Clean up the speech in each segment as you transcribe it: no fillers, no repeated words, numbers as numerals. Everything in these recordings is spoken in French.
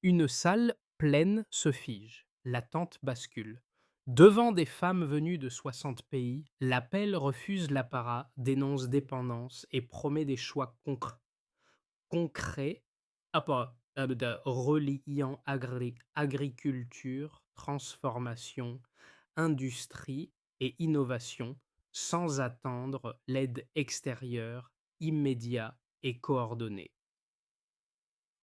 Une salle pleine se fige, la tente bascule. Devant des femmes venues de 60 pays, l'appel refuse l'apparat, dénonce dépendance et promet des choix concrets de reliant agriculture, transformation, industrie et innovation sans attendre l'aide extérieure, immédiate et coordonnée.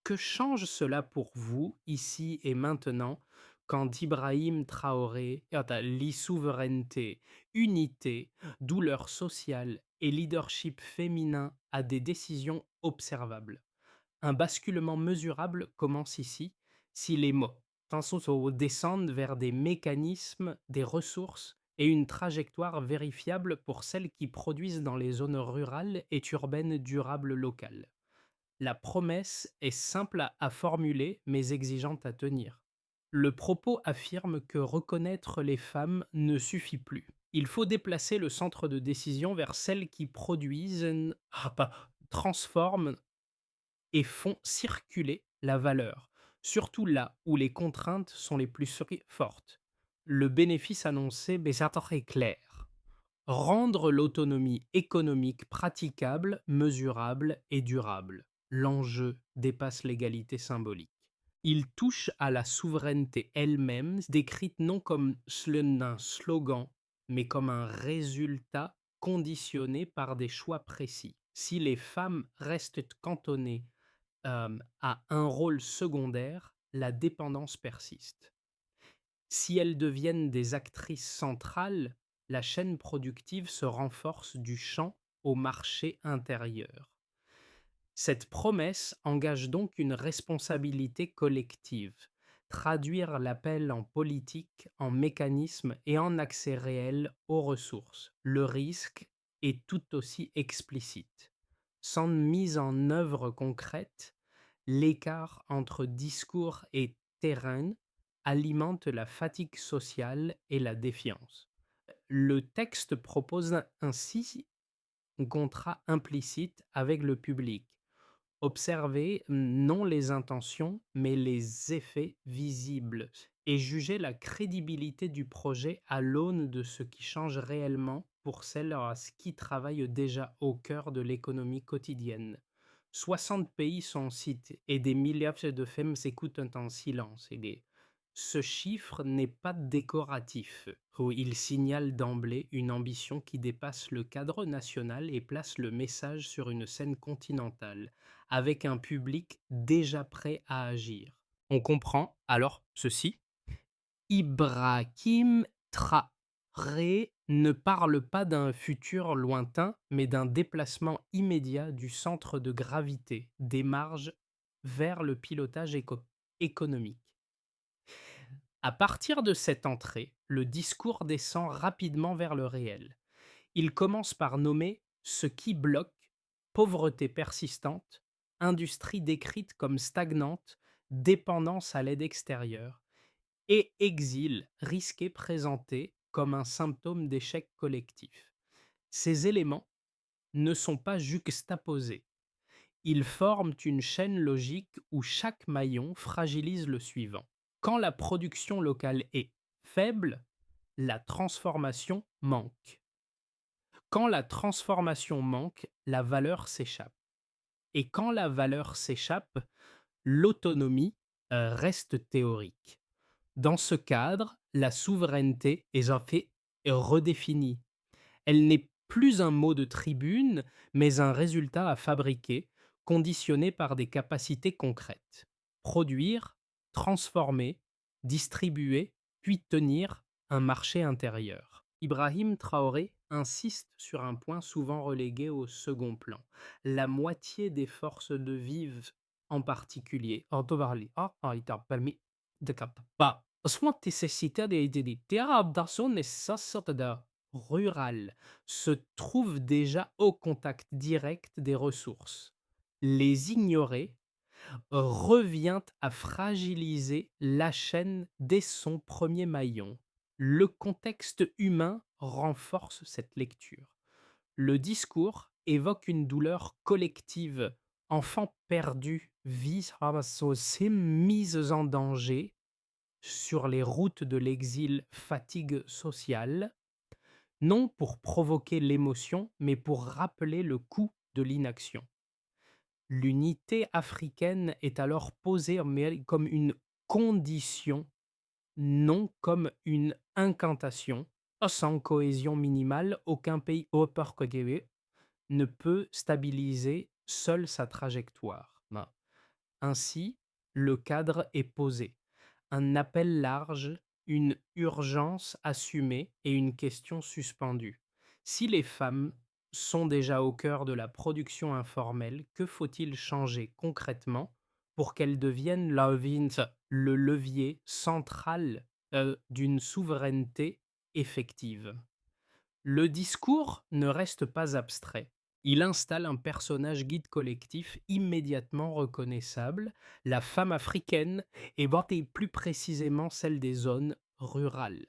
Que change cela pour vous, ici et maintenant, quand Ibrahim Traoré lie souveraineté, unité, douleur sociale et leadership féminin à des décisions observables? Un basculement mesurable commence ici si les mots descendent vers des mécanismes, des ressources et une trajectoire vérifiable pour celles qui produisent dans les zones rurales et urbaines durables locales. La promesse est simple à formuler, mais exigeante à tenir. Le propos affirme que reconnaître les femmes ne suffit plus. Il faut déplacer le centre de décision vers celles qui produisent, transforment et font circuler la valeur, surtout là où les contraintes sont les plus fortes. Le bénéfice annoncé est clair. Rendre l'autonomie économique praticable, mesurable et durable. L'enjeu dépasse l'égalité symbolique. Il touche à la souveraineté elle-même, décrite non comme un slogan, mais comme un résultat conditionné par des choix précis. Si les femmes restent cantonnées à un rôle secondaire, la dépendance persiste. Si elles deviennent des actrices centrales, la chaîne productive se renforce du champ au marché intérieur. Cette promesse engage donc une responsabilité collective, traduire l'appel en politique, en mécanisme et en accès réel aux ressources. Le risque est tout aussi explicite. Sans mise en œuvre concrète, l'écart entre discours et terrain alimente la fatigue sociale et la défiance. Le texte propose ainsi un contrat implicite avec le public. Observer non les intentions, mais les effets visibles et juger la crédibilité du projet à l'aune de ce qui change réellement pour celles qui travaillent déjà au cœur de l'économie quotidienne. 60 pays sont cités et des milliards de femmes s'écoutent en silence. Ce chiffre n'est pas décoratif. Il signale d'emblée une ambition qui dépasse le cadre national et place le message sur une scène continentale avec un public déjà prêt à agir. On comprend alors ceci: Ibrahim Traoré ne parle pas d'un futur lointain, mais d'un déplacement immédiat du centre de gravité des marges vers le pilotage économique. À partir de cette entrée, le discours descend rapidement vers le réel. Il commence par nommer ce qui bloque: pauvreté persistante, industrie décrite comme stagnante, dépendance à l'aide extérieure, et exil risqué présenté comme un symptôme d'échec collectif. Ces éléments ne sont pas juxtaposés. Ils forment une chaîne logique où chaque maillon fragilise le suivant. Quand la production locale est faible, la transformation manque. Quand la transformation manque, la valeur s'échappe. Et quand la valeur s'échappe, l'autonomie reste théorique. Dans ce cadre, la souveraineté est en fait redéfinie. Elle n'est plus un mot de tribune, mais un résultat à fabriquer, conditionné par des capacités concrètes. Produire, transformer, distribuer, puis tenir un marché intérieur. Ibrahim Traoré insiste sur un point souvent relégué au second plan. La moitié des forces de vive en particulier. Il t'a permis de capter. Soit nécessité de adaptation nécessaire rural se trouvent déjà au contact direct des ressources. Les ignorer revient à fragiliser la chaîne dès son premier maillon. Le contexte humain renforce cette lecture. Le discours évoque une douleur collective, enfants perdus Vies haben aussi mises en danger sur les routes de l'exil fatigue sociale, non pour provoquer l'émotion, mais pour rappeler le coût de l'inaction. L'unité africaine est alors posée comme une condition, non comme une incantation. Sans cohésion minimale, aucun pays ne peut stabiliser seul sa trajectoire. Ainsi, le cadre est posé. Un appel large, une urgence assumée et une question suspendue. Si les femmes sont déjà au cœur de la production informelle, que faut-il changer concrètement pour qu'elles deviennent le levier central d'une souveraineté effective? Le discours ne reste pas abstrait. Il installe un personnage guide collectif immédiatement reconnaissable, la femme africaine, et plus précisément celle des zones rurales,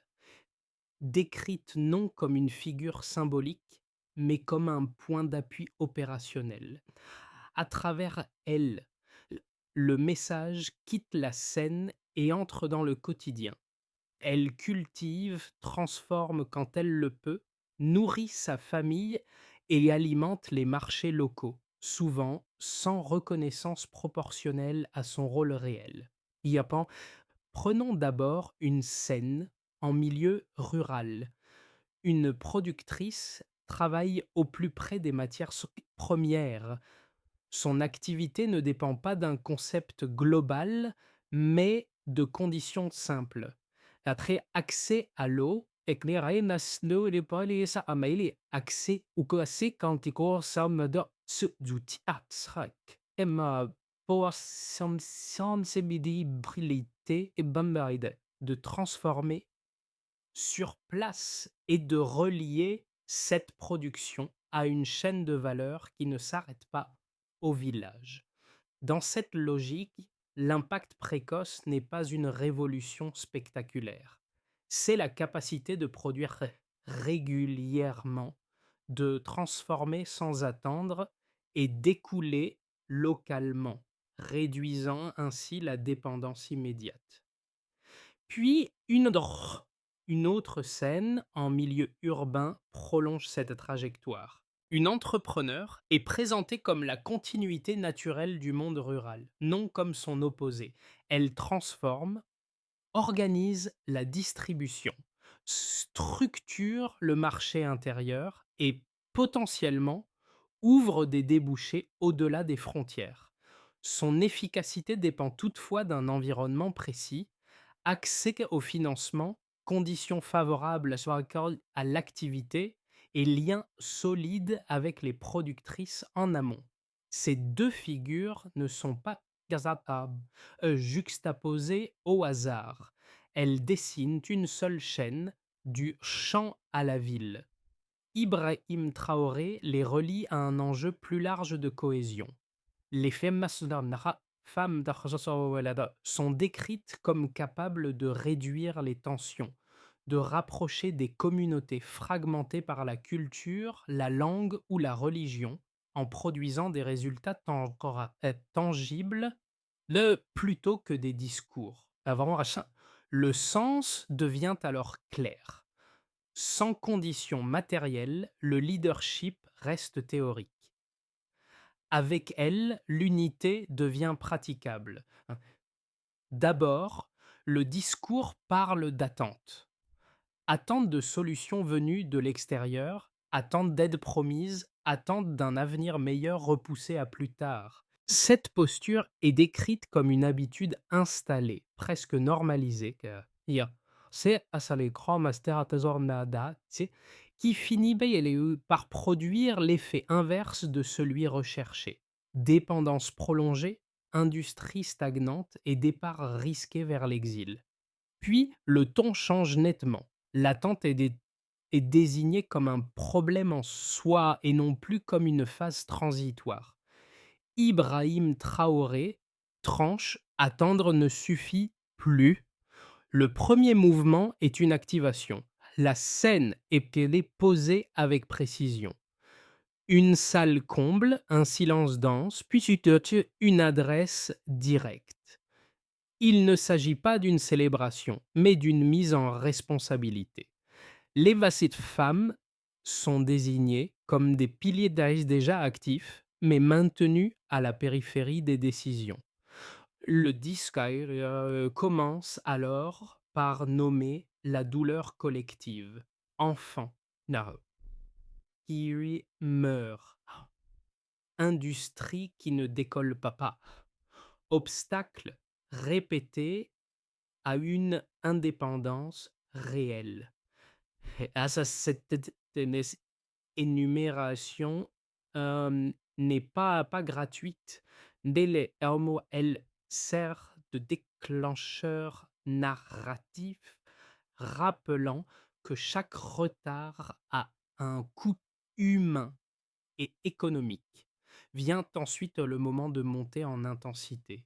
décrite non comme une figure symbolique, mais comme un point d'appui opérationnel. À travers elle, le message quitte la scène et entre dans le quotidien. Elle cultive, transforme quand elle le peut, nourrit sa famille et alimente les marchés locaux, souvent sans reconnaissance proportionnelle à son rôle réel. Yapan, prenons d'abord une scène en milieu rural. Une productrice travaille au plus près des matières premières. Son activité ne dépend pas d'un concept global, mais de conditions simples. Après, accès à l'eau, accès ou accès quand il consomme de ce d'outils abstract. Emma pour sensibilité et bambaïde de transformer sur place et de relier cette production à une chaîne de valeur qui ne s'arrête pas au village. Dans cette logique, l'impact précoce n'est pas une révolution spectaculaire. C'est la capacité de produire régulièrement, de transformer sans attendre et d'écouler localement, réduisant ainsi la dépendance immédiate. Puis une autre scène en milieu urbain prolonge cette trajectoire. Une entrepreneur est présentée comme la continuité naturelle du monde rural, non comme son opposé. Elle transforme, organise la distribution, structure le marché intérieur et potentiellement ouvre des débouchés au-delà des frontières. Son efficacité dépend toutefois d'un environnement précis, accès au financement, conditions favorables à l'activité et liens solides avec les productrices en amont. Ces deux figures ne sont pas juxtaposées au hasard. Elles dessinent une seule chaîne, du champ à la ville. Ibrahim Traoré les relie à un enjeu plus large de cohésion. Les femmes sont décrites comme capables de réduire les tensions, de rapprocher des communautés fragmentées par la culture, la langue ou la religion, en produisant des résultats tangibles plutôt que des discours. Le sens devient alors clair. Sans conditions matérielles, le leadership reste théorique. Avec elle, l'unité devient praticable. D'abord, le discours parle d'attente. Attente de solutions venues de l'extérieur, attente d'aide promise, attente d'un avenir meilleur repoussé à plus tard. Cette posture est décrite comme une habitude installée, presque normalisée, c'est qui finit par produire l'effet inverse de celui recherché. Dépendance prolongée, industrie stagnante et départ risqué vers l'exil. Puis, le ton change nettement. L'attente est désignée comme un problème en soi et non plus comme une phase transitoire. Ibrahim Traoré tranche, attendre ne suffit plus. Le premier mouvement est une activation. La scène est posée avec précision. Une salle comble, un silence dense, puis une adresse directe. Il ne s'agit pas d'une célébration, mais d'une mise en responsabilité. Les Vasset femmes sont désignées comme des piliers Daesh déjà actifs, mais maintenus à la périphérie des décisions. Le disque commence alors par nommer la douleur collective. Enfant, Naro, Kiri meurt. Industrie qui ne décolle pas. Obstacle répété à une indépendance réelle. Cette énumération n'est pas gratuite. Elle sert de déclencheur narratif, rappelant que chaque retard a un coût humain et économique. Vient ensuite le moment de monter en intensité.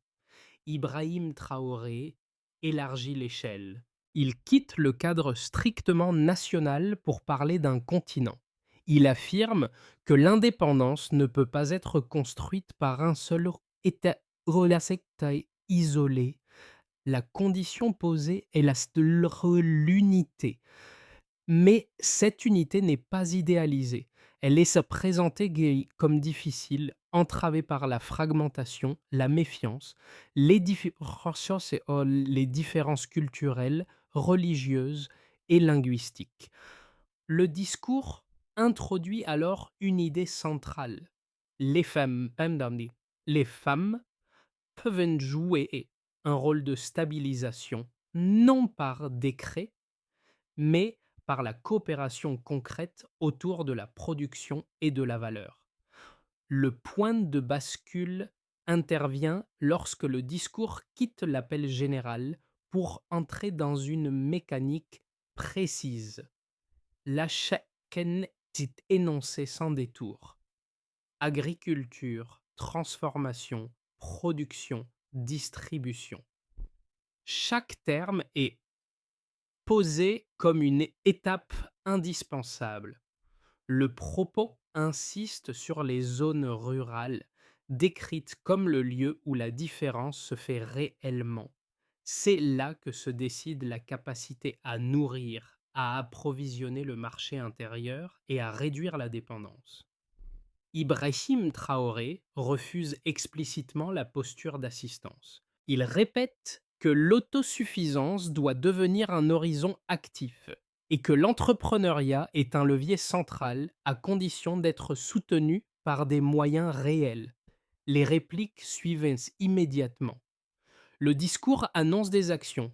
Ibrahim Traoré élargit l'échelle. Il quitte le cadre strictement national pour parler d'un continent. Il affirme que l'indépendance ne peut pas être construite par un seul État isolé. La condition posée est l'unité. Mais cette unité n'est pas idéalisée. Elle est se présenter comme difficile, entravée par la fragmentation, la méfiance, les différences culturelles, religieuses et linguistiques. Le discours introduit alors une idée centrale. Les femmes, les femmes peuvent jouer un rôle de stabilisation, non par décret, mais par la coopération concrète autour de la production et de la valeur. Le point de bascule intervient lorsque le discours quitte l'appel général pour entrer dans une mécanique précise. La chacun est énoncé sans détour. Agriculture, transformation, production, distribution. Chaque terme est posé comme une étape indispensable. Le propos insiste sur les zones rurales, décrites comme le lieu où la différence se fait réellement. C'est là que se décide la capacité à nourrir, à approvisionner le marché intérieur et à réduire la dépendance. Ibrahim Traoré refuse explicitement la posture d'assistance. Il répète que l'autosuffisance doit devenir un horizon actif et que l'entrepreneuriat est un levier central à condition d'être soutenu par des moyens réels. Les répliques suivent immédiatement. Le discours annonce des actions.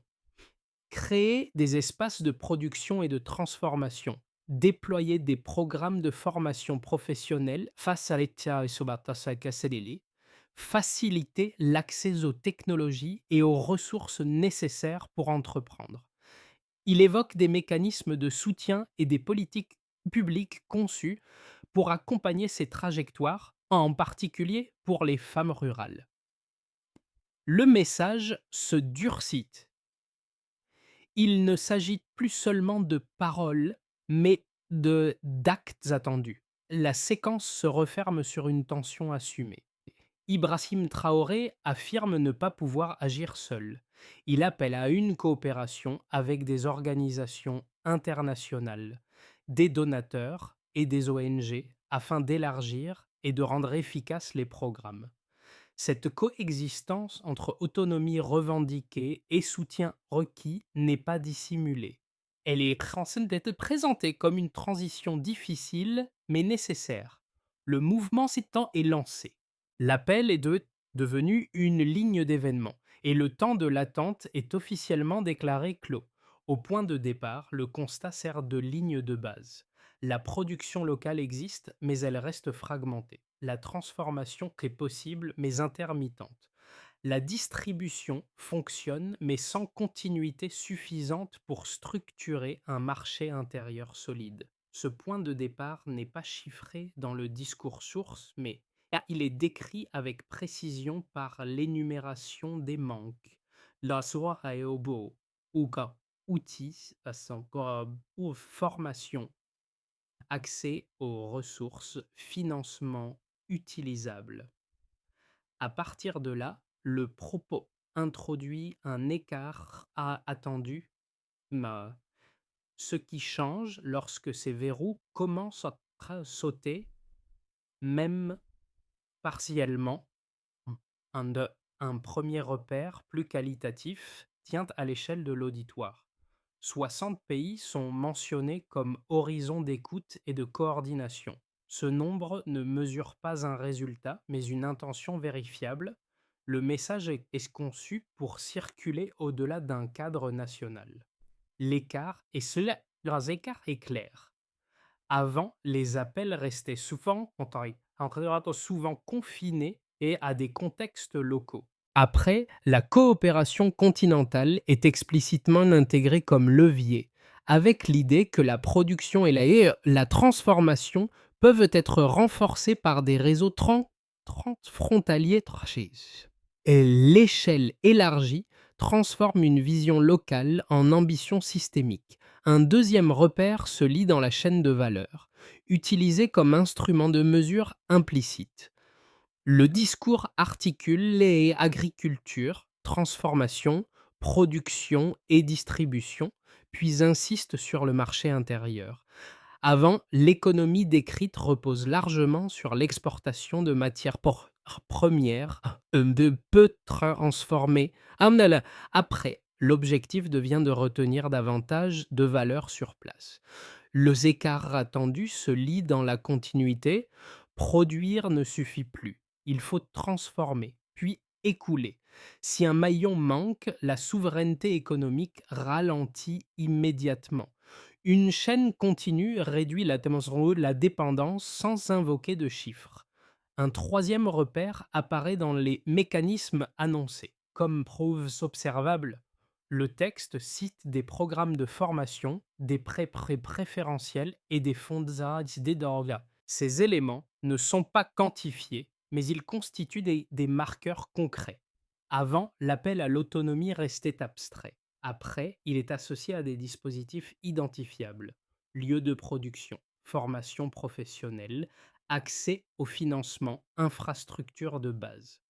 Créer des espaces de production et de transformation, déployer des programmes de formation professionnelle face à l'État et faciliter l'accès aux technologies et aux ressources nécessaires pour entreprendre. Il évoque des mécanismes de soutien et des politiques publiques conçues pour accompagner ces trajectoires, en particulier pour les femmes rurales. Le message se durcit. Il ne s'agit plus seulement de paroles, mais d'actes attendus. La séquence se referme sur une tension assumée. Ibrahim Traoré affirme ne pas pouvoir agir seul. Il appelle à une coopération avec des organisations internationales, des donateurs et des ONG afin d'élargir et de rendre efficaces les programmes. Cette coexistence entre autonomie revendiquée et soutien requis n'est pas dissimulée. Elle est en train d'être présentée comme une transition difficile mais nécessaire. Le mouvement s'étend est lancé. L'appel est devenu une ligne d'événement et le temps de l'attente est officiellement déclaré clos. Au point de départ, le constat sert de ligne de base. La production locale existe, mais elle reste fragmentée. La transformation est possible, mais intermittente. La distribution fonctionne, mais sans continuité suffisante pour structurer un marché intérieur solide. Ce point de départ n'est pas chiffré dans le discours source, mais il est décrit avec précision par l'énumération des manques. La soirée au beau, ou outils, ou formation Accès aux ressources, financement utilisable. À partir de là, le propos introduit un écart attendu, ma ce qui change lorsque ces verrous commencent à sauter, même partiellement. Mmh. Un 1er repère plus qualitatif tient à l'échelle de l'auditoire. 60 pays sont mentionnés comme horizon d'écoute et de coordination. Ce nombre ne mesure pas un résultat, mais une intention vérifiable. Le message est conçu pour circuler au-delà d'un cadre national. Leurs écarts est clair. Avant, les appels restaient souvent confinés et à des contextes locaux. Après, la coopération continentale est explicitement intégrée comme levier, avec l'idée que la production et la transformation peuvent être renforcées par des réseaux transfrontaliers tracés. Et l'échelle élargie transforme une vision locale en ambition systémique. Un deuxième repère se lie dans la chaîne de valeur, utilisé comme instrument de mesure implicite. Le discours articule les agriculture, transformation, production et distribution, puis insiste sur le marché intérieur. Avant, l'économie décrite repose largement sur l'exportation de matières premières de peu transformées. Après, l'objectif devient de retenir davantage de valeur sur place. Les écarts attendus se lient dans la continuité. Produire ne suffit plus. Il faut transformer, puis écouler. Si un maillon manque, la souveraineté économique ralentit immédiatement. Une chaîne continue réduit la dépendance sans invoquer de chiffres. Un troisième repère apparaît dans les mécanismes annoncés. Comme preuves observables, le texte cite des programmes de formation, des prêts préférentiels et des fonds d'orga. Ces éléments ne sont pas quantifiés, mais ils constituent des marqueurs concrets. Avant, l'appel à l'autonomie restait abstrait. Après, il est associé à des dispositifs identifiables, lieu de production, formation professionnelle, accès au financement, infrastructure de base.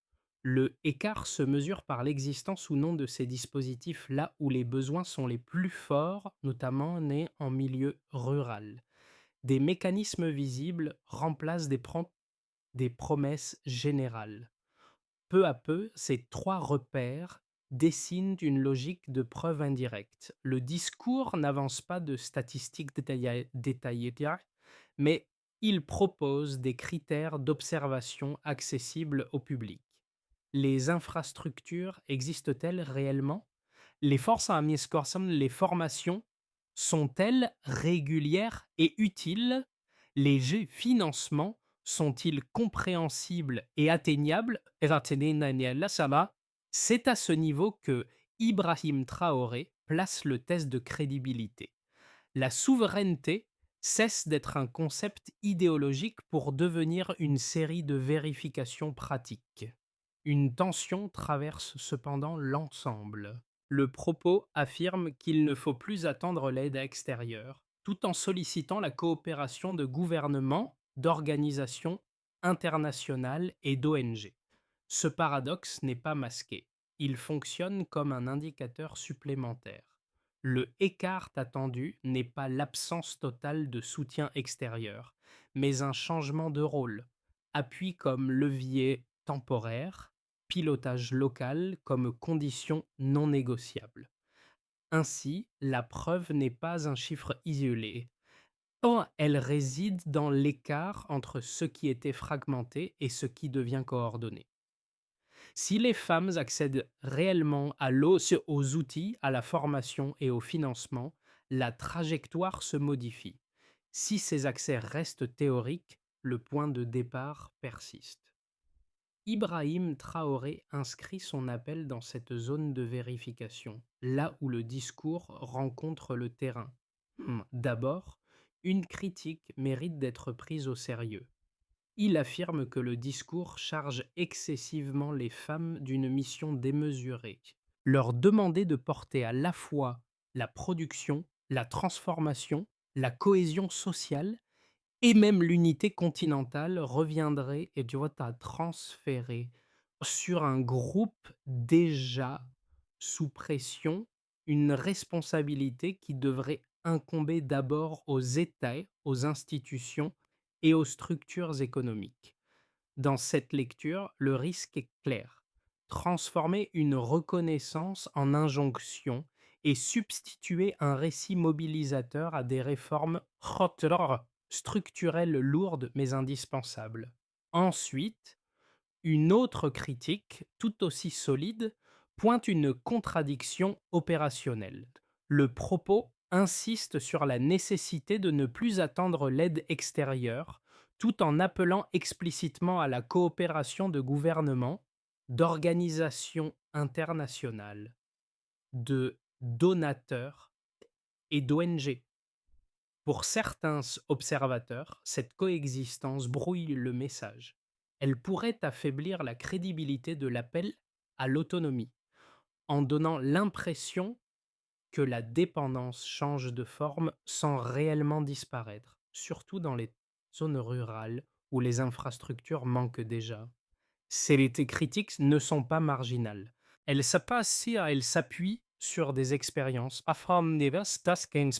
Le écart se mesure par l'existence ou non de ces dispositifs là où les besoins sont les plus forts, notamment nés en milieu rural. Des mécanismes visibles remplacent des promesses générales. Peu à peu, ces trois repères dessinent une logique de preuve indirecte. Le discours n'avance pas de statistiques détaillées, mais il propose des critères d'observation accessibles au public. Les infrastructures existent-elles réellement? Les forces à les formations sont-elles régulières et utiles? Les financements sont-ils compréhensibles et atteignables? C'est à ce niveau que Ibrahim Traoré place le test de crédibilité. La souveraineté cesse d'être un concept idéologique pour devenir une série de vérifications pratiques. Une tension traverse cependant l'ensemble. Le propos affirme qu'il ne faut plus attendre l'aide extérieure, tout en sollicitant la coopération de gouvernements, d'organisations internationales et d'ONG. Ce paradoxe n'est pas masqué. Il fonctionne comme un indicateur supplémentaire. Le écart attendu n'est pas l'absence totale de soutien extérieur, mais un changement de rôle. Appui comme levier temporaire, pilotage local comme condition non négociable. Ainsi, la preuve n'est pas un chiffre isolé, tant elle réside dans l'écart entre ce qui était fragmenté et ce qui devient coordonné. Si les femmes accèdent réellement aux outils, à la formation et au financement, la trajectoire se modifie. Si ces accès restent théoriques, le point de départ persiste. Ibrahim Traoré inscrit son appel dans cette zone de vérification, là où le discours rencontre le terrain. D'abord, une critique mérite d'être prise au sérieux. Il affirme que le discours charge excessivement les femmes d'une mission démesurée. Leur demander de porter à la fois la production, la transformation, la cohésion sociale et même l'unité continentale reviendrait et tu vois, tu as transféré sur un groupe déjà sous pression une responsabilité qui devrait incomber d'abord aux États, aux institutions et aux structures économiques. Dans cette lecture, le risque est clair. Transformer une reconnaissance en injonction et substituer un récit mobilisateur à des réformes structurelles lourdes mais indispensables. Ensuite, une autre critique, tout aussi solide, pointe une contradiction opérationnelle. Le propos insiste sur la nécessité de ne plus attendre l'aide extérieure, tout en appelant explicitement à la coopération de gouvernements, d'organisations internationales, de donateurs et d'ONG. Pour certains observateurs, cette coexistence brouille le message. Elle pourrait affaiblir la crédibilité de l'appel à l'autonomie, en donnant l'impression que la dépendance change de forme sans réellement disparaître, surtout dans les zones rurales où les infrastructures manquent déjà. Ces critiques ne sont pas marginales. Elles s'appuient sur des expériences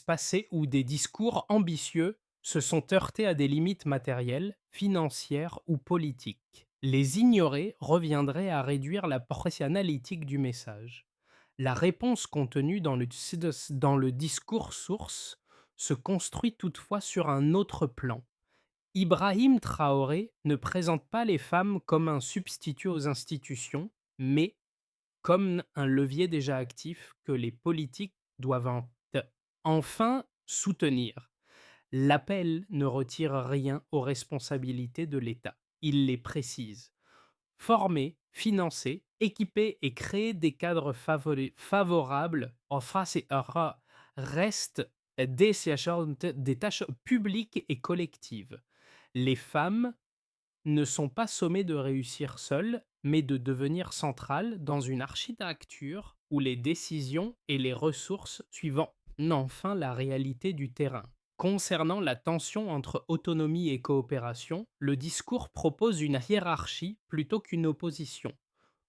passées où des discours ambitieux se sont heurtés à des limites matérielles, financières ou politiques. Les ignorer reviendrait à réduire la portée analytique du message. La réponse contenue dans le discours source se construit toutefois sur un autre plan. Ibrahim Traoré ne présente pas les femmes comme un substitut aux institutions, mais comme un levier déjà actif que les politiques doivent enfin soutenir. L'appel ne retire rien aux responsabilités de l'État. Il les précise. Former, financer, équiper et créer des cadres favorables en face et restent des tâches publiques et collectives. Les femmes ne sont pas sommées de réussir seules, mais de devenir centrales dans une architecture où les décisions et les ressources suivant enfin la réalité du terrain. Concernant la tension entre autonomie et coopération, le discours propose une hiérarchie plutôt qu'une opposition.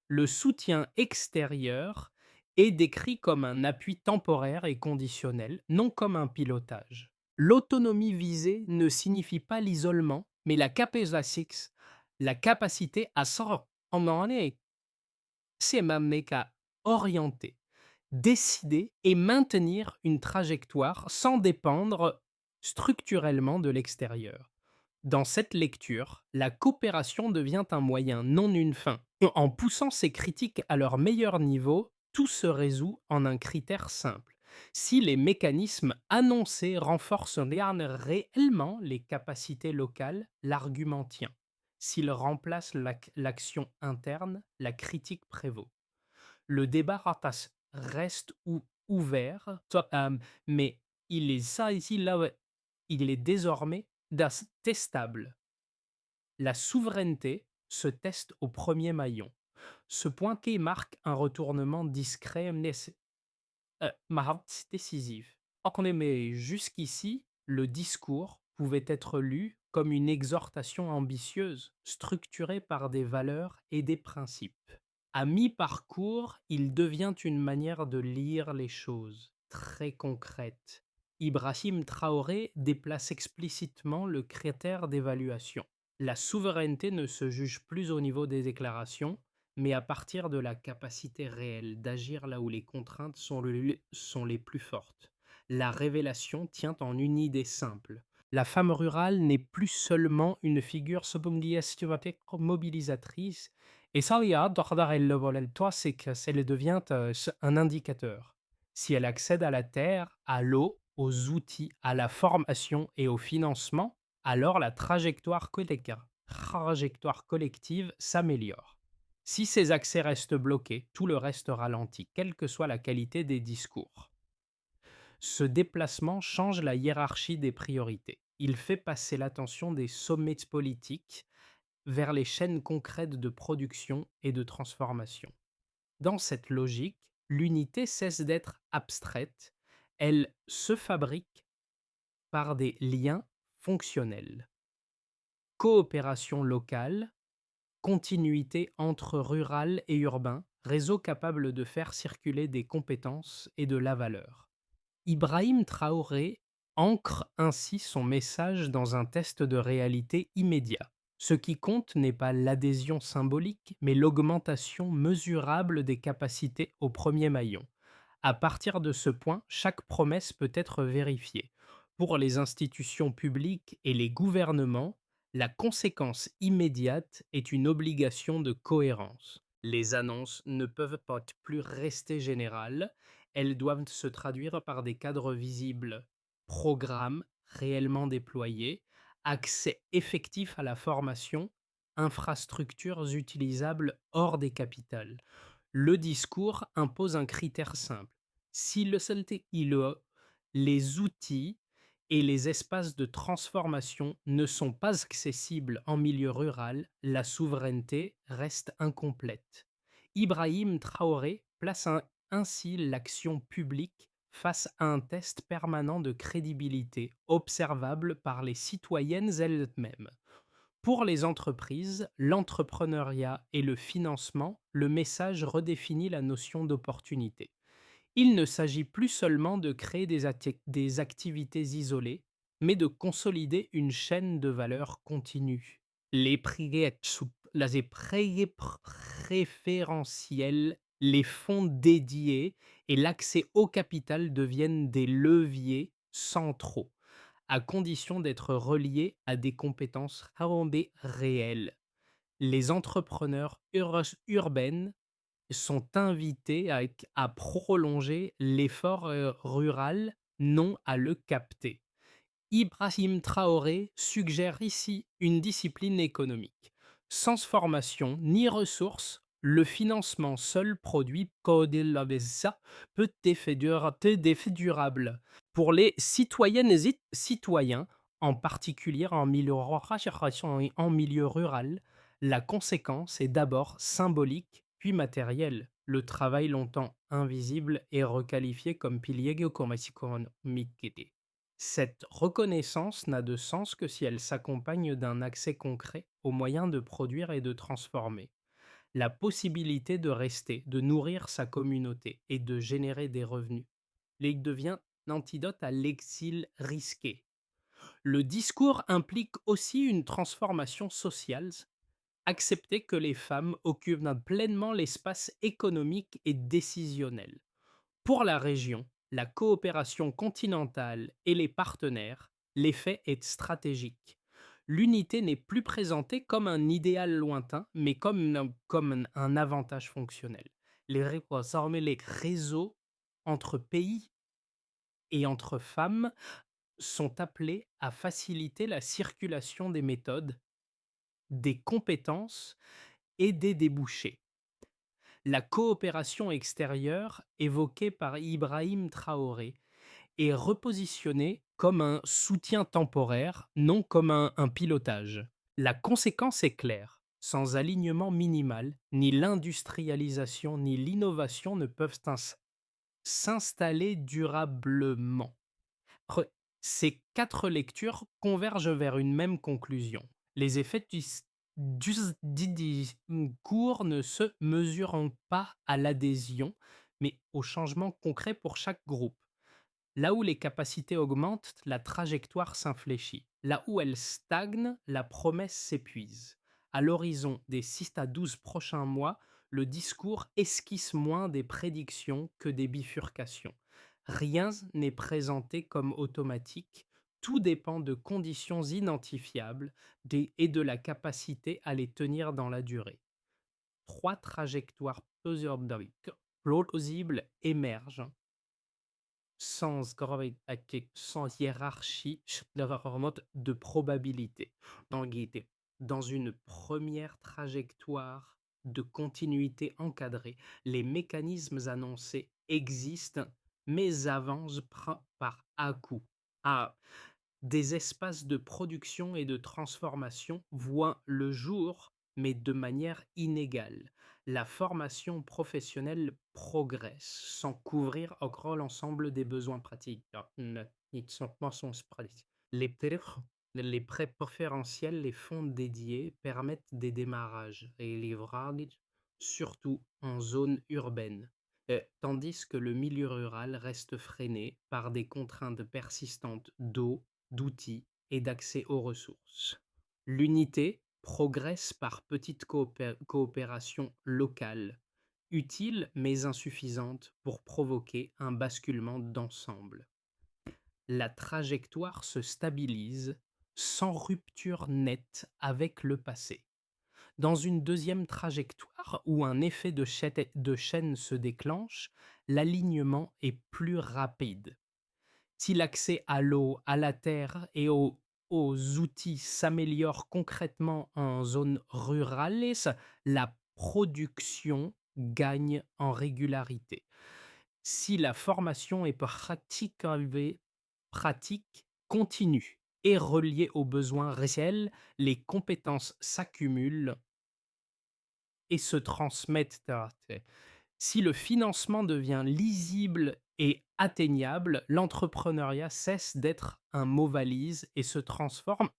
Le soutien extérieur est décrit comme un appui temporaire et conditionnel, non comme un pilotage. L'autonomie visée ne signifie pas l'isolement, mais la capacité à s'emmener, c'est même qu'à orienter, décider et maintenir une trajectoire sans dépendre structurellement de l'extérieur. Dans cette lecture, la coopération devient un moyen, non une fin. En poussant ces critiques à leur meilleur niveau, tout se résout en un critère simple. Si les mécanismes annoncés renforcent réellement les capacités locales, l'argument tient. S'ils remplacent l'action interne, la critique prévaut. Le débat reste ouvert, mais il est ça ici, là, ouais, il est désormais testable. La souveraineté se teste au premier maillon. Ce point qui marque un retournement discret mais décisif. Mais jusqu'ici, le discours pouvait être lu comme une exhortation ambitieuse, structurée par des valeurs et des principes. À mi-parcours, il devient une manière de lire les choses, très concrète. Ibrahim Traoré déplace explicitement le critère d'évaluation. La souveraineté ne se juge plus au niveau des déclarations, mais à partir de la capacité réelle d'agir là où les contraintes sont les plus fortes. La révélation tient en une idée simple. La femme rurale n'est plus seulement une figure mobilisatrice, et ça, toi, c'est qu'elle devient un indicateur. Si elle accède à la terre, à l'eau, aux outils, à la formation et au financement, alors la trajectoire collective s'améliore. Si ces accès restent bloqués, tout le reste ralentit, quelle que soit la qualité des discours. Ce déplacement change la hiérarchie des priorités. Il fait passer l'attention des sommets politiques vers les chaînes concrètes de production et de transformation. Dans cette logique, l'unité cesse d'être abstraite, elle se fabrique par des liens fonctionnelle. Coopération locale, continuité entre rural et urbain, réseau capable de faire circuler des compétences et de la valeur. Ibrahim Traoré ancre ainsi son message dans un test de réalité immédiat. Ce qui compte n'est pas l'adhésion symbolique, mais l'augmentation mesurable des capacités au premier maillon. À partir de ce point, chaque promesse peut être vérifiée. Pour les institutions publiques et les gouvernements, la conséquence immédiate est une obligation de cohérence. Les annonces ne peuvent pas plus rester générales, elles doivent se traduire par des cadres visibles, programmes réellement déployés, accès effectif à la formation, infrastructures utilisables hors des capitales. Le discours impose un critère simple. Si les outils et les espaces de transformation ne sont pas accessibles en milieu rural, la souveraineté reste incomplète. Ibrahim Traoré place ainsi l'action publique face à un test permanent de crédibilité observable par les citoyennes elles-mêmes. Pour les entreprises, l'entrepreneuriat et le financement, le message redéfinit la notion d'opportunité. Il ne s'agit plus seulement de créer des activités isolées, mais de consolider une chaîne de valeur continue. Les prix préférentiels, les fonds dédiés et l'accès au capital deviennent des leviers centraux à condition d'être reliés à des compétences rembées réelles. Les entrepreneurs urbaines sont invités à prolonger l'effort rural, non à le capter. Ibrahim Traoré suggère ici une discipline économique. Sans formation ni ressources, le financement seul produit peu d'effets durables. Pour les citoyennes et citoyens, en particulier en milieu rural, la conséquence est d'abord symbolique puis matérielle. Le travail longtemps invisible est requalifié comme pilier économique. Cette reconnaissance n'a de sens que si elle s'accompagne d'un accès concret aux moyens de produire et de transformer. La possibilité de rester, de nourrir sa communauté et de générer des revenus. Il devient un antidote à l'exil risqué. Le discours implique aussi une transformation sociale, accepter que les femmes occupent pleinement l'espace économique et décisionnel. Pour la région, la coopération continentale et les partenaires, l'effet est stratégique. L'unité n'est plus présentée comme un idéal lointain, mais comme un avantage fonctionnel. Désormais, les réseaux entre pays et entre femmes sont appelés à faciliter la circulation des méthodes, des compétences et des débouchés. La coopération extérieure, évoquée par Ibrahim Traoré, est repositionnée comme un soutien temporaire, non comme un pilotage. La conséquence est claire. Sans alignement minimal, ni l'industrialisation ni l'innovation ne peuvent s'installer durablement. Re- Ces quatre lectures convergent vers une même conclusion. Les effets du discours ne se mesurent pas à l'adhésion, mais au changement concret pour chaque groupe. Là où les capacités augmentent, la trajectoire s'infléchit. Là où elle stagne, la promesse s'épuise. À l'horizon des 6 à 12 prochains mois, le discours esquisse moins des prédictions que des bifurcations. Rien n'est présenté comme automatique, tout dépend de conditions identifiables et de la capacité à les tenir dans la durée. Trois trajectoires plausibles émergent sans hiérarchie de probabilité. Dans une première trajectoire de continuité encadrée, les mécanismes annoncés existent, mais avancent par à-coups. Des espaces de production et de transformation voient le jour, mais de manière inégale. La formation professionnelle progresse sans couvrir encore l'ensemble des besoins pratiques. Les Les prêts préférentiels, les fonds dédiés permettent des démarrages et livrages, surtout en zone urbaine, tandis que le milieu rural reste freiné par des contraintes persistantes d'eau, d'outils et d'accès aux ressources. L'unité progresse par petites coopérations locales, utiles mais insuffisantes pour provoquer un basculement d'ensemble. La trajectoire se stabilise sans rupture nette avec le passé. Dans une deuxième trajectoire où un effet de chaîne se déclenche, l'alignement est plus rapide. Si l'accès à l'eau, à la terre et aux outils s'améliore concrètement en zone rurale, la production gagne en régularité. Si la formation est pratique, continue et reliée aux besoins réels, les compétences s'accumulent et se transmettent. Si le financement devient lisible et atteignable, l'entrepreneuriat cesse d'être un mot-valise et se transforme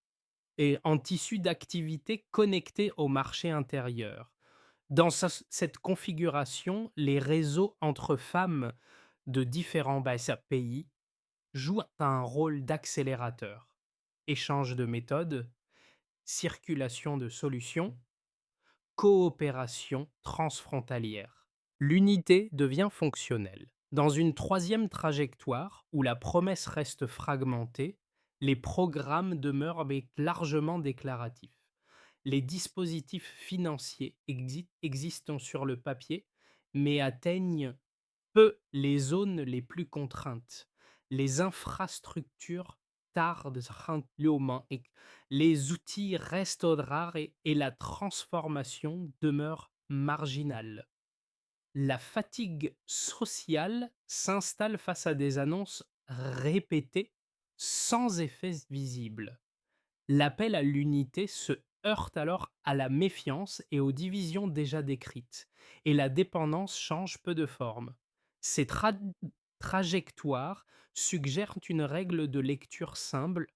en tissu d'activité connecté au marché intérieur. Dans cette configuration, les réseaux entre femmes de différents pays jouent un rôle d'accélérateur. Échange de méthodes, circulation de solutions, coopération transfrontalière. L'unité devient fonctionnelle. Dans une troisième trajectoire, où la promesse reste fragmentée, les programmes demeurent mais largement déclaratifs. Les dispositifs financiers existent sur le papier, mais atteignent peu les zones les plus contraintes. Les infrastructures tardent rendement et les outils restent rares et la transformation demeure marginale. La fatigue sociale s'installe face à des annonces répétées sans effet visible. L'appel à l'unité se heurte alors à la méfiance et aux divisions déjà décrites, et la dépendance change peu de forme. Ces trajectoires suggèrent une règle de lecture simple: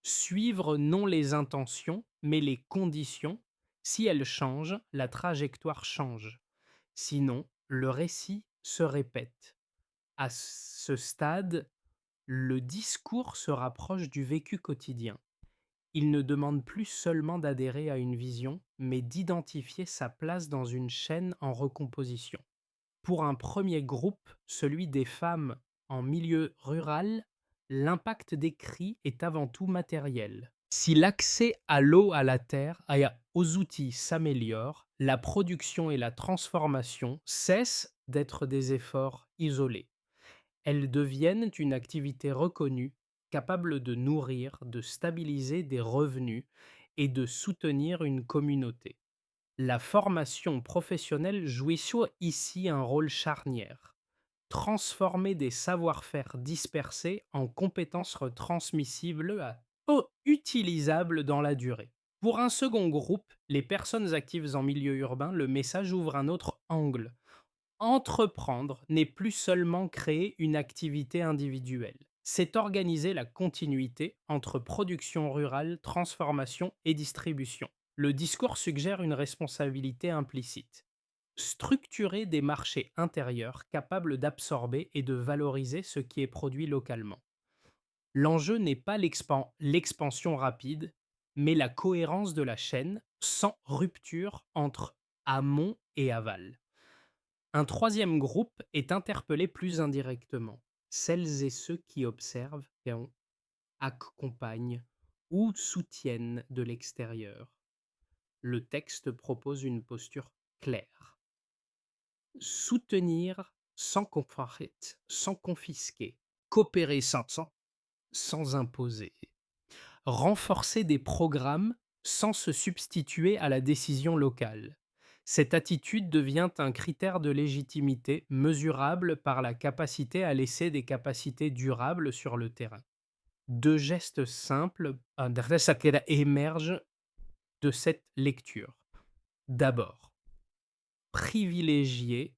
suivre non les intentions, mais les conditions. Si elles changent, la trajectoire change. Sinon, le récit se répète. À ce stade, le discours se rapproche du vécu quotidien. Il ne demande plus seulement d'adhérer à une vision, mais d'identifier sa place dans une chaîne en recomposition. Pour un premier groupe, celui des femmes en milieu rural, l'impact décrit est avant tout matériel. Si l'accès à l'eau, à la terre et aux outils s'améliore, la production et la transformation cessent d'être des efforts isolés. Elles deviennent une activité reconnue, capable de nourrir, de stabiliser des revenus et de soutenir une communauté. La formation professionnelle ici un rôle charnière. Transformer des savoir-faire dispersés en compétences retransmissibles utilisables dans la durée. Pour un second groupe, les personnes actives en milieu urbain, le message ouvre un autre angle. Entreprendre n'est plus seulement créer une activité individuelle, c'est organiser la continuité entre production rurale, transformation et distribution. Le discours suggère une responsabilité implicite. Structurer des marchés intérieurs capables d'absorber et de valoriser ce qui est produit localement. L'enjeu n'est pas l'expansion rapide, mais la cohérence de la chaîne sans rupture entre amont et aval. Un troisième groupe est interpellé plus indirectement, celles et ceux qui observent, accompagnent ou soutiennent de l'extérieur. Le texte propose une posture claire. Soutenir sans confisquer, coopérer sans imposer, renforcer des programmes sans se substituer à la décision locale. Cette attitude devient un critère de légitimité mesurable par la capacité à laisser des capacités durables sur le terrain. Deux gestes simples émergent de cette lecture. D'abord, privilégier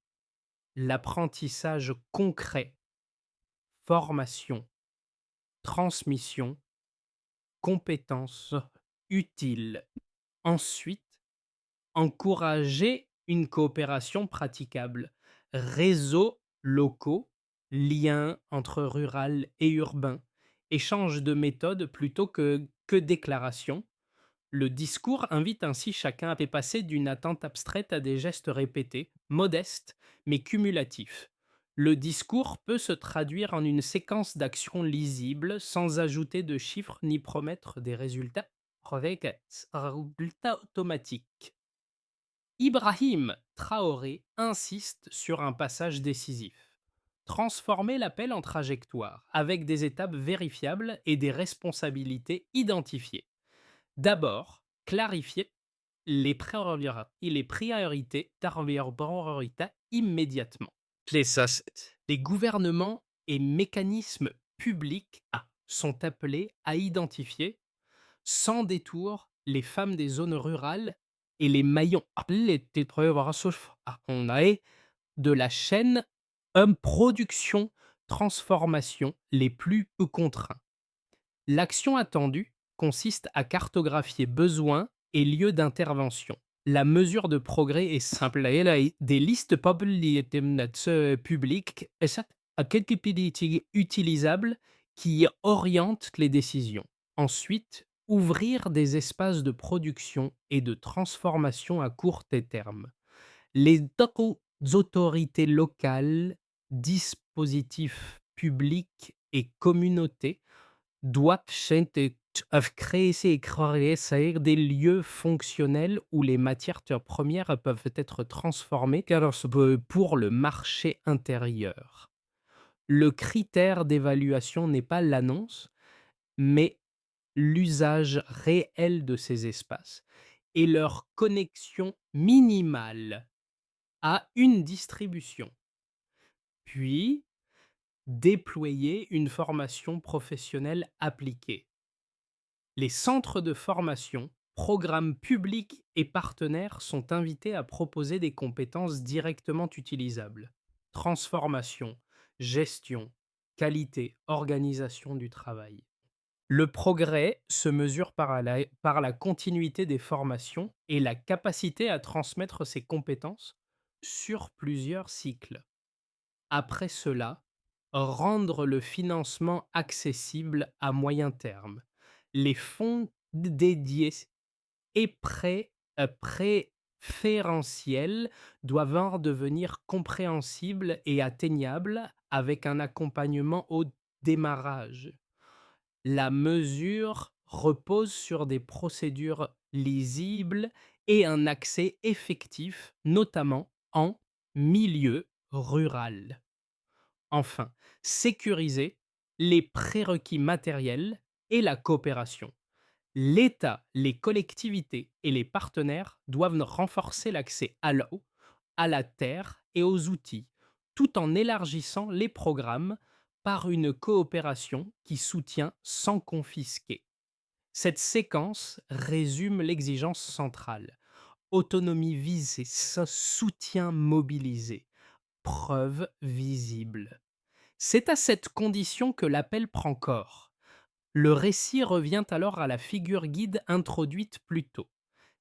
l'apprentissage concret, formation, transmission, compétences utiles. Ensuite, encourager une coopération praticable. Réseaux locaux, liens entre rural et urbain, échange de méthodes plutôt que déclarations. Le discours invite ainsi chacun à passer d'une attente abstraite à des gestes répétés, modestes mais cumulatifs. Le discours peut se traduire en une séquence d'actions lisibles sans ajouter de chiffres ni promettre des résultats automatiques. Ibrahim Traoré insiste sur un passage décisif. Transformer l'appel en trajectoire, avec des étapes vérifiables et des responsabilités identifiées. D'abord, clarifier les priorités immédiatement. Les gouvernements et mécanismes publics sont appelés à identifier sans détour les femmes des zones rurales et les maillons de la chaîne production-transformation les plus contraints. L'action attendue consiste à cartographier besoins et lieux d'intervention. La mesure de progrès est simple. Des listes publiques à quelques politiques utilisables qui orientent les décisions. Ensuite, ouvrir des espaces de production et de transformation à court terme. Les autorités locales, dispositifs publics et communautés doivent créer des lieux fonctionnels où les matières premières peuvent être transformées pour le marché intérieur. Le critère d'évaluation n'est pas l'annonce, mais l'usage réel de ces espaces et leur connexion minimale à une distribution. Puis, déployer une formation professionnelle appliquée. Les centres de formation, programmes publics et partenaires sont invités à proposer des compétences directement utilisables. Transformation, gestion, qualité, organisation du travail. Le progrès se mesure par la continuité des formations et la capacité à transmettre ces compétences sur plusieurs cycles. Après cela, rendre le financement accessible à moyen terme. Les fonds dédiés et préférentiels doivent en devenir compréhensibles et atteignables avec un accompagnement au démarrage. La mesure repose sur des procédures lisibles et un accès effectif, notamment en milieu rural. Enfin, sécuriser les prérequis matériels et la coopération. L'État, les collectivités et les partenaires doivent renforcer l'accès à l'eau, à la terre et aux outils, tout en élargissant les programmes par une coopération qui soutient sans confisquer. Cette séquence résume l'exigence centrale. Autonomie visée, soutien mobilisé, preuve visible. C'est à cette condition que l'appel prend corps. Le récit revient alors à la figure guide introduite plus tôt.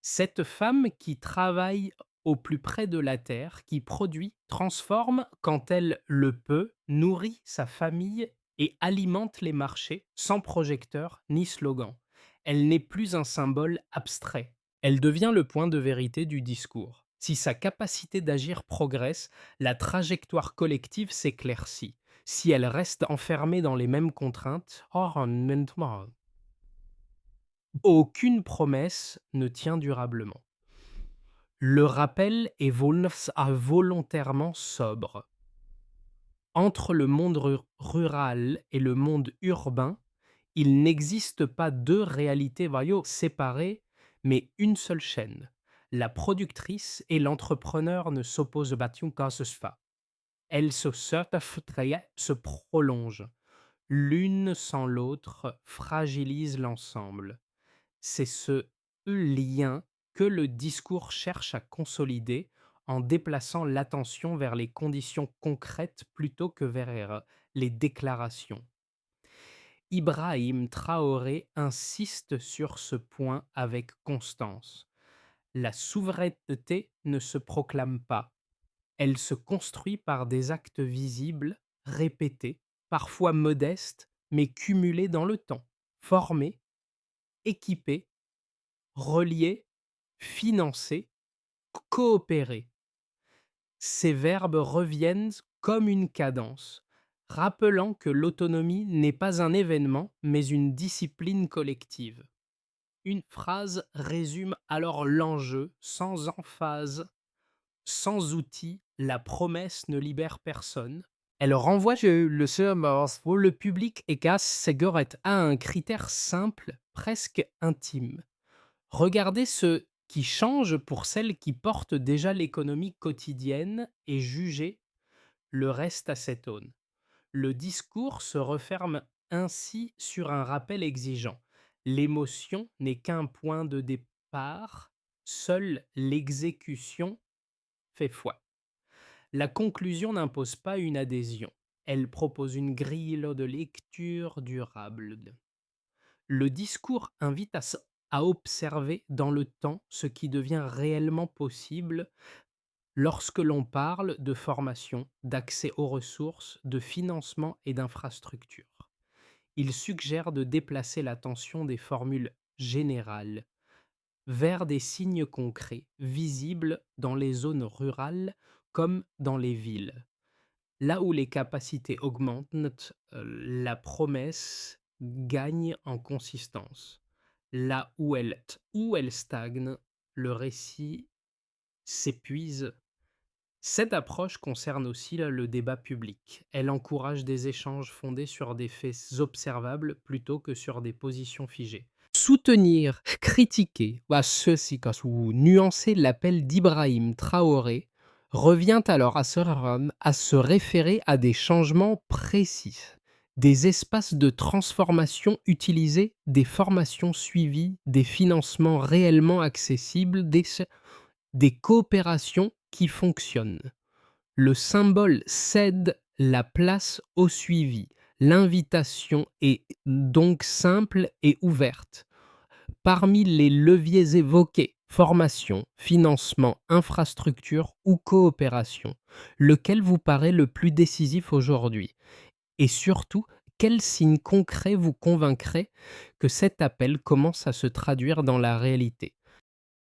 Cette femme qui travaille au plus près de la terre, qui produit, transforme quand elle le peut, nourrit sa famille et alimente les marchés sans projecteur ni slogan. Elle n'est plus un symbole abstrait. Elle devient le point de vérité du discours. Si sa capacité d'agir progresse, la trajectoire collective s'éclaircit. Si elle reste enfermée dans les mêmes contraintes, aucune promesse ne tient durablement. Le rappel est volontairement sobre. Entre le monde rural et le monde urbain, il n'existe pas deux réalités séparées, mais une seule chaîne. La productrice et l'entrepreneur ne s'opposent pas. Elles se prolongent. L'une sans l'autre fragilise l'ensemble. C'est ce lien que le discours cherche à consolider en déplaçant l'attention vers les conditions concrètes plutôt que vers les déclarations. Ibrahim Traoré insiste sur ce point avec constance. La souveraineté ne se proclame pas, elle se construit par des actes visibles, répétés, parfois modestes, mais cumulés dans le temps. Former, équiper, relier, financer, coopérer. Ces verbes reviennent comme une cadence, rappelant que l'autonomie n'est pas un événement, mais une discipline collective. Une phrase résume alors l'enjeu: sans emphase, sans outil, la promesse ne libère personne. Elle renvoie que pour le public efficace, Seguret a un critère simple, presque intime. Regardez ce qui change pour celles qui portent déjà l'économie quotidienne et jugez le reste à cette aune. Le discours se referme ainsi sur un rappel exigeant. L'émotion n'est qu'un point de départ, seule l'exécution fait foi. La conclusion n'impose pas une adhésion, elle propose une grille de lecture durable. Le discours invite à observer dans le temps ce qui devient réellement possible lorsque l'on parle de formation, d'accès aux ressources, de financement et d'infrastructures. Il suggère de déplacer l'attention des formules générales vers des signes concrets, visibles dans les zones rurales comme dans les villes. Là où les capacités augmentent, la promesse gagne en consistance. Là où elle stagne, le récit s'épuise. Cette approche concerne aussi là, le débat public. Elle encourage des échanges fondés sur des faits observables plutôt que sur des positions figées. Soutenir, critiquer ou nuancer l'appel d'Ibrahim Traoré revient alors à se référer à des changements précis, des espaces de transformation utilisés, des formations suivies, des financements réellement accessibles, des coopérations qui fonctionnent. Le symbole cède la place au suivi. L'invitation est donc simple et ouverte. Parmi les leviers évoqués, formation, financement, infrastructure ou coopération, lequel vous paraît le plus décisif aujourd'hui? Et surtout, quels signes concrets vous convaincraient que cet appel commence à se traduire dans la réalité?